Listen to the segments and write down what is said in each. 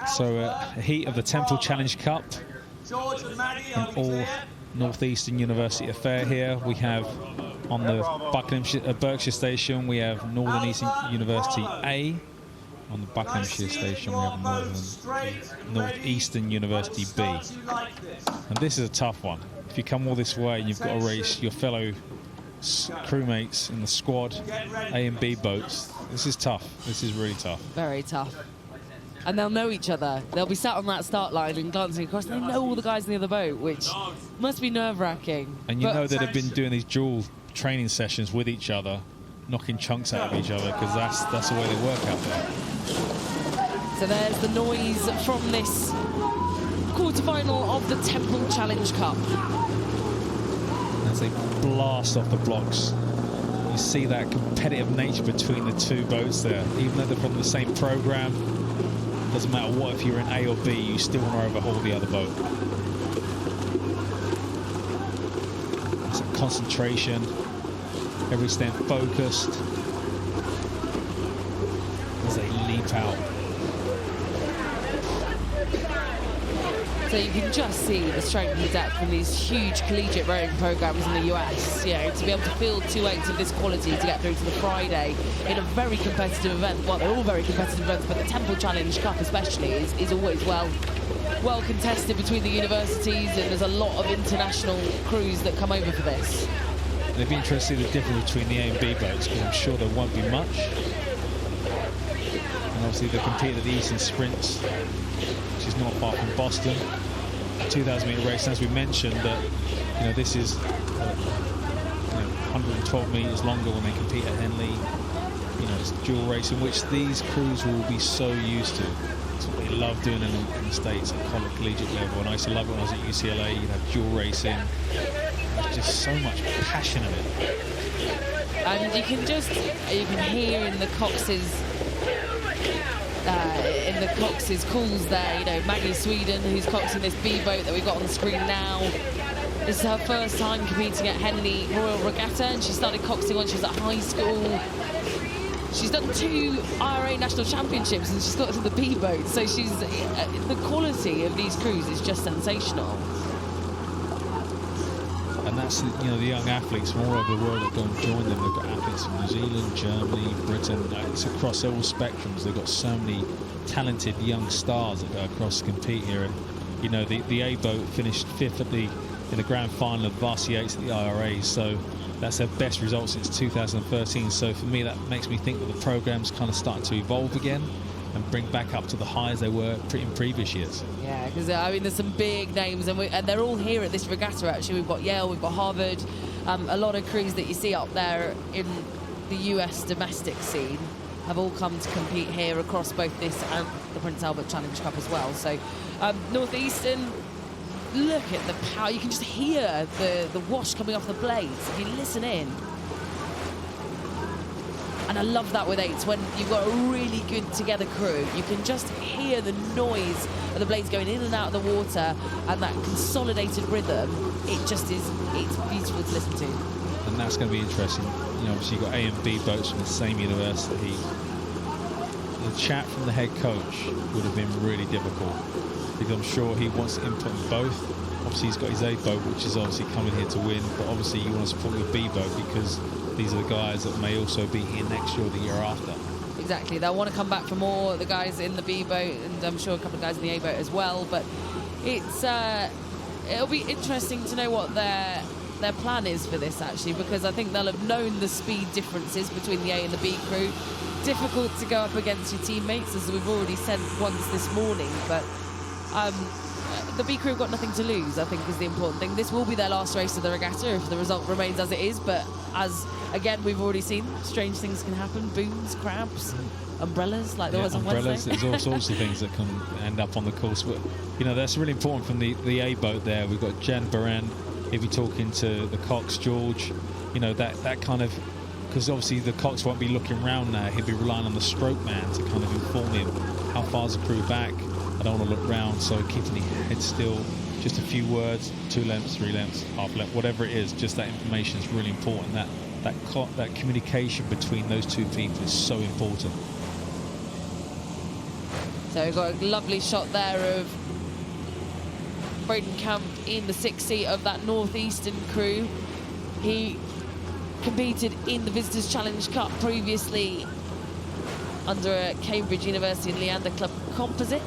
So heat of the Temple Challenge Cup, an all Northeastern University affair here. We have on the Berkshire station, we have Northeastern University A. On the Buckinghamshire station, we have Northeastern University B. And this is a tough one. If you come all this way and you've got to race your fellow crewmates in the squad, A and B boats, this is tough. This is really tough. Very tough. And they'll know each other. They'll be sat on that start line and glancing across. They know all the guys in the other boat, which must be nerve-wracking. And you know that they've been doing these dual training sessions with each other, knocking chunks out of each other, because that's the way they work out there. So there's the noise from this quarterfinal of the Temple Challenge Cup. As they blast off the blocks, you see that competitive nature between the two boats there. Even though they're from the same program, doesn't matter what, if you're in A or B, you still want to overhaul the other boat. Some concentration, everybody staying focused as they leap out. So you can just see the strength and depth from these huge collegiate rowing programs in the US. You know, to be able to field 2 eights of this quality to get through to the Friday in a very competitive event. Well, they're all very competitive events, but the Temple Challenge Cup especially is always well contested between the universities, and there's a lot of international crews that come over for this. It'd be interesting to see the difference between the A and B boats, because I'm sure there won't be much. And obviously they compete at the Eastern Sprints, which is not far from Boston. 2,000-meter race, as we mentioned, that this is 112 meters longer when they compete at Henley. It's dual racing, which these crews will be so used to. It's what they love doing in the States at college collegiate level. And I used to love it when I was at UCLA. You'd have dual racing. There's just so much passion in it. And you can hear in the Cox's calls there, Maggie Sweden, who's coxing this B boat that we've got on the screen now. This is her first time competing at Henley Royal Regatta, and she started coxing when she was at high school. She's done 2 IRA national championships, and she's got to the B boat. So the quality of these crews is just sensational. And that's the young athletes from all over the world that go and join them. They've got athletes from New Zealand, Germany, Britain. It's across all spectrums. They've got so many talented young stars that go across to compete here. And the A boat finished 5th in the grand final of Varsity 8s at the IRA. So that's their best result since 2013. So for me, that makes me think that the program's kind of starting to evolve again and bring back up to the highs they were in previous years. Yeah, because there's some big names, and they're all here at this regatta. Actually, we've got Yale, we've got Harvard, a lot of crews that you see up there in the US domestic scene have all come to compete here across both this and the Prince Albert Challenge Cup as well. So Northeastern, look at the power. You can just hear the wash coming off the blades if you listen in. And I love that with 8s, when you've got a really good together crew, you can just hear the noise of the blades going in and out of the water, and that consolidated rhythm. It's beautiful to listen to. And that's going to be interesting. Obviously you've got A and B boats from the same university. The chat from the head coach would have been really difficult, because I'm sure he wants to input both. Obviously he's got his A boat, which is obviously coming here to win, but obviously you want to support your B boat, because these are the guys that may also be here next year or the year after. Exactly, they'll want to come back for more, the guys in the B boat, and I'm sure a couple of guys in the A boat as well. But it'll be interesting to know what their plan is for this, actually, because I think they'll have known the speed differences between the A and the B crew. Difficult to go up against your teammates, as we've already said once this morning, but the B crew have got nothing to lose, I think, is the important thing. This will be their last race of the regatta if the result remains as it is, but as, again, we've already seen, strange things can happen. Booms, crabs, umbrellas, like there was on umbrellas, Wednesday. there's all sorts of things that can end up on the course. But, that's really important from the A boat there. We've got Jen Baran. If you're talking to the Cox, George, that kind of, because obviously the Cox won't be looking around now. He'll be relying on the stroke man to kind of inform him how far's the crew back. I don't want to look round, so keeping the head still, just a few words, 2 lengths, 3 lengths, half length, whatever it is, just that information is really important. That communication between those two people is so important. So we've got a lovely shot there of Braden Camp in the 6th seat of that Northeastern crew. He competed in the Visitors Challenge Cup previously under a Cambridge University and Leander Club composite.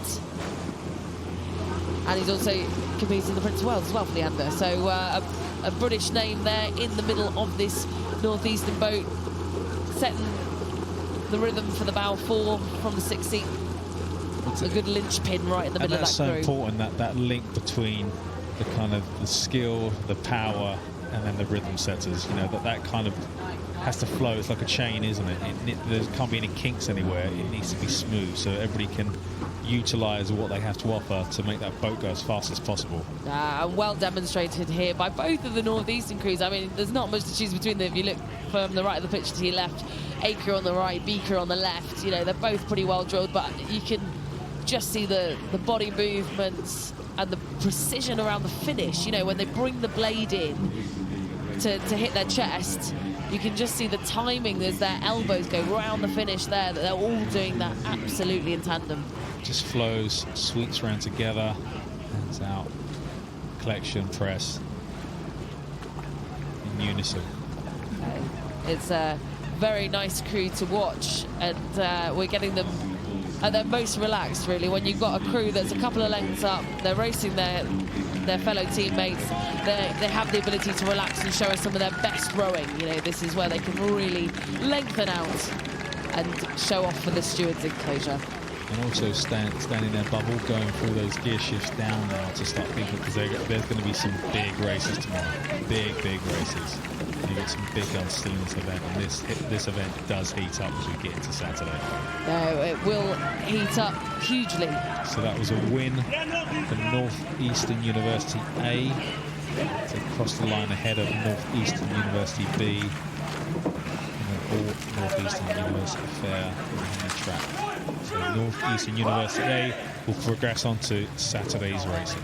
And he's also competed in the Prince of Wales as well for Leander. So a British name there in the middle of this Northeastern boat, setting the rhythm for the bow 4 from the 6th seat. It's a good linchpin right in the middle of that crew. And that's so important, that link between the kind of the skill, the power, and then the rhythm setters. You know, that kind of has to flow. It's like a chain, isn't it? There can't be any kinks anywhere. It needs to be smooth so everybody can utilise what they have to offer to make that boat go as fast as possible. And well demonstrated here by both of the Northeastern crews. I mean, there's not much to choose between them. If you look from the right of the pitch to your left, A crew on the right, B crew on the left, you know, they're both pretty well drilled, but you can just see the body movements and the precision around the finish. You know, when they bring the blade in to hit their chest, you can just see the timing as their elbows go round the finish there, that they're all doing that absolutely in tandem. Just flows, sweeps around together, hands out, collection, press, in unison. It's a very nice crew to watch, and we're getting them at their most relaxed, really, when you've got a crew that's a couple of lengths up, they're racing their fellow teammates, they have the ability to relax and show us some of their best rowing. You know, this is where they can really lengthen out and show off for the steward's enclosure. And also stand in their bubble, going through those gear shifts down now to start thinking, because there's going to be some big races tomorrow. Big races. You've got some big guns still in this event, and this event does heat up as we get into Saturday. No, it will heat up hugely. So that was a win for Northeastern University A to cross the line ahead of Northeastern University B, and then Northeastern University Fair on the track. So Northeastern University A will progress on to Saturday's racing.